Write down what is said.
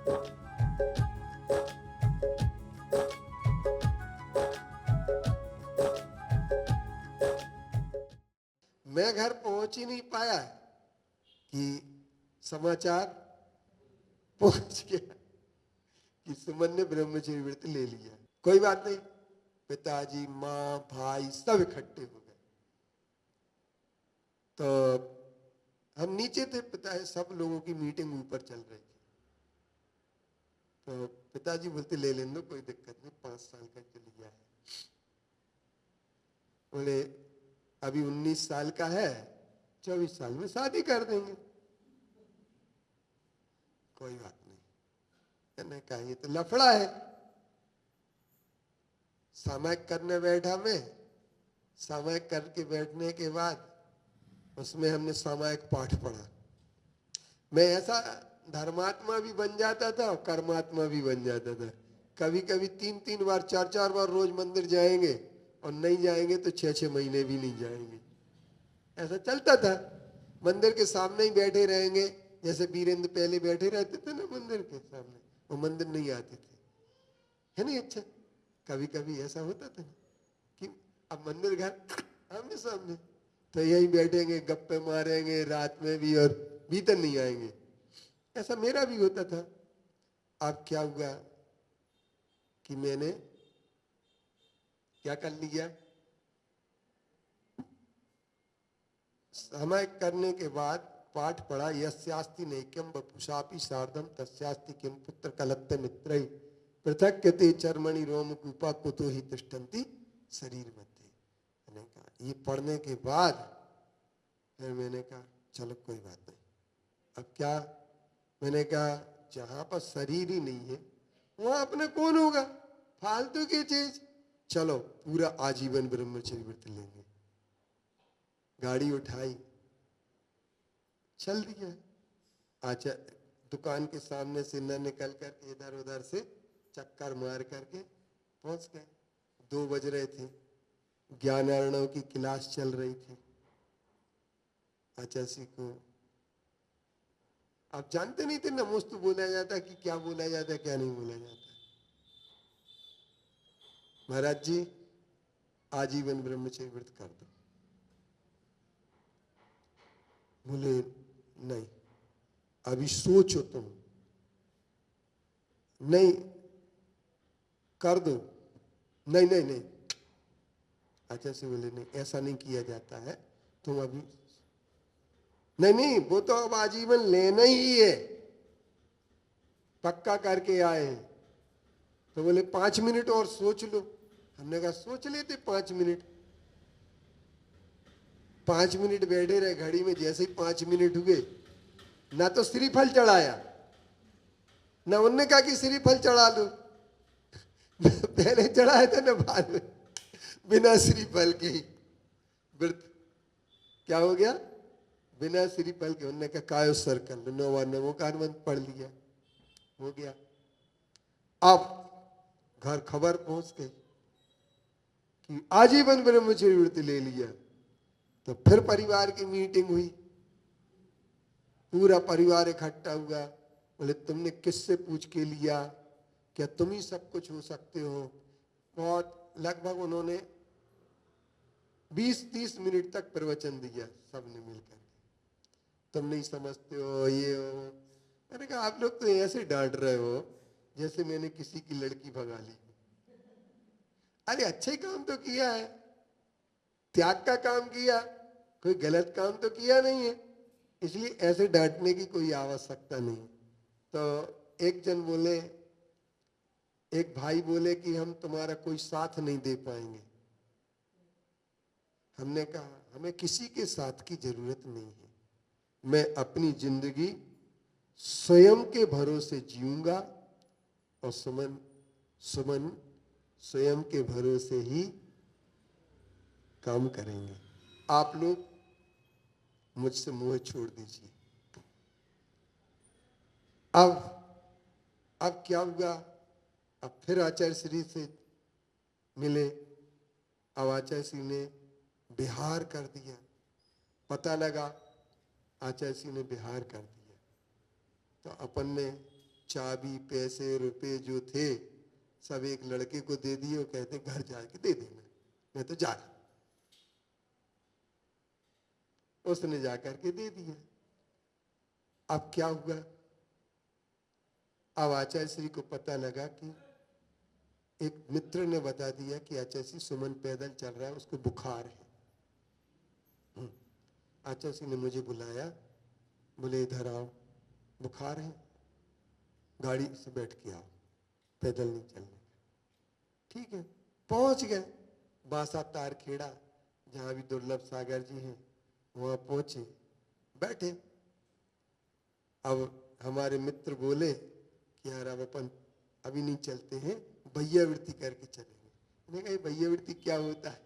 मैं घर पहुंच ही नहीं पाया कि समाचार पहुंच गया कि सुमन ने ब्रह्मचर्य व्रत ले लिया। कोई बात नहीं, पिताजी माँ भाई सब इकट्ठे हो गए। तो हम नीचे थे, पिता सब लोगों की मीटिंग ऊपर चल रही थी। तो पिताजी बोलते ले लेने दो, कोई दिक्कत नहीं, 5 साल का जो लिया है। बोले अभी 19 साल का है, 24 साल में शादी कर देंगे। कोई बात नहीं, मैंने कहा ये तो लफड़ा है। सामायिक करने बैठा मैं, सामायिक करके बैठने के बाद उसमें हमने सामायिक पाठ पढ़ा। मैं ऐसा धर्मात्मा भी बन जाता था और कर्मात्मा भी बन जाता था। कभी कभी 3-3 बार 4-4 बार रोज मंदिर जाएंगे और नहीं जाएंगे तो 6-6 महीने भी नहीं जाएंगे। ऐसा चलता था। मंदिर के सामने ही बैठे रहेंगे, जैसे वीरेंद्र पहले बैठे रहते थे ना मंदिर के सामने, वो मंदिर नहीं आते थे, है नहीं। अच्छा, कभी कभी ऐसा होता था कि अब मंदिर घर आमने सामने, तो यही बैठेंगे, गप्पे मारेंगे रात में भी और भीतर नहीं आएंगे। ऐसा मेरा भी होता था। अब क्या हुआ कि मैंने क्या कर लिया, समय करने के बाद पाठ पढ़ा, यस्यास्ति नैक्यम वपुषापि सार्धम तस्यास्ति किम पुत्र कलत्ते मित्रई पृथक्यते चर्मणि रोम कूपा कुतो ही तिष्ठन्ति शरीर मध्य। मैंने कहा ये पढ़ने के बाद फिर मैंने कहा चलो कोई बात नहीं। अब क्या, मैंने कहा जहां पर शरीर ही नहीं है वहां अपने कौन होगा, फालतू की चीज। चलो पूरा आजीवन ब्रह्मचर्य व्रत लेंगे। गाड़ी उठाई, चल दिया। अच्छा, दुकान के सामने से न निकल कर इधर उधर से चक्कर मार करके पहुंच गए। 2 बज रहे थे, ज्ञान अर्णव की क्लास चल रही थी। आचार्य को आप जानते नहीं थे, नमोस्तु बोला जाता कि क्या बोला जाता क्या नहीं बोला जाता। महाराज जी आजीवन ब्रह्मचर्य व्रत कर दो। बोले नहीं, अभी सोचो तुम, नहीं कर दो। नहीं नहीं नहीं, अच्छा से बोले नहीं ऐसा नहीं किया जाता है, तुम अभी नहीं नहीं, वो तो अब आजीवन लेना ही है, पक्का करके आए हैं। तो बोले 5 मिनट और सोच लो। हमने कहा सोच लेते 5 मिनट। 5 मिनट बैठे रहे घड़ी में, जैसे ही 5 मिनट हुए ना तो श्रीफल चढ़ाया, ना उनने कहा कि श्रीफल चढ़ा लो। पहले चढ़ाया था ना बाद में, बिना श्रीफल के ही व्रत क्या हो गया, बिना श्रीफल के। उन्होंने कहा कायो सर्कल नोवा नमो का हनुमंत पढ़ लिया, हो गया। अब घर खबर पहुंच गई कि आजीवन ब्रह्मचर्य व्रत ले लिया। तो फिर परिवार की मीटिंग हुई, पूरा परिवार इकट्ठा हुआ। बोले तुमने किससे पूछ के लिया, क्या तुम ही सब कुछ हो सकते हो। बहुत लगभग उन्होंने 20-30 मिनट तक प्रवचन दिया सबने मिलकर। तुम नहीं समझते हो, ये हो। मैंने कहा आप लोग तो ऐसे डांट रहे हो जैसे मैंने किसी की लड़की भगा ली। अरे अच्छे काम तो किया है, त्याग का काम किया, कोई गलत काम तो किया नहीं है, इसलिए ऐसे डांटने की कोई आवश्यकता नहीं। तो एक जन बोले, एक भाई बोले कि हम तुम्हारा कोई साथ नहीं दे पाएंगे। हमने कहा हमें किसी के साथ की जरूरत नहीं है, मैं अपनी जिंदगी स्वयं के भरोसे जीऊंगा और सुमन स्वयं के भरोसे ही काम करेंगे। आप लोग मुझसे मोह छोड़ दीजिए। अब क्या हुआ, अब फिर आचार्य श्री से मिले। अब आचार्य श्री ने बिहार कर दिया, पता लगा आचार्य श्री ने बिहार कर दिया। तो अपन ने चाबी पैसे रुपए जो थे सब एक लड़के को दे दिए और कहते घर जाके दे देना, मैं तो जा रहा। उसने जाकर के दे दिया। अब क्या हुआ, अब आचार्य श्री को पता लगा कि एक मित्र ने बता दिया कि आचार्य श्री सुमन पैदल चल रहा है, उसको बुखार है। आचार्य श्री ने मुझे बुलाया, बोले इधर आओ, बुखार है, गाड़ी से बैठ के आओ, पैदल नहीं चलने का। ठीक है, पहुंच गए बासा तार खेड़ा, जहां भी दुर्लभ सागर जी हैं, वहां पहुंचे, बैठे। अब हमारे मित्र बोले कि यार अब अपन अभी नहीं चलते हैं, भैयावृत्ति करके चलेंगे। मैंने कहा भैयावृत्ति क्या होता है?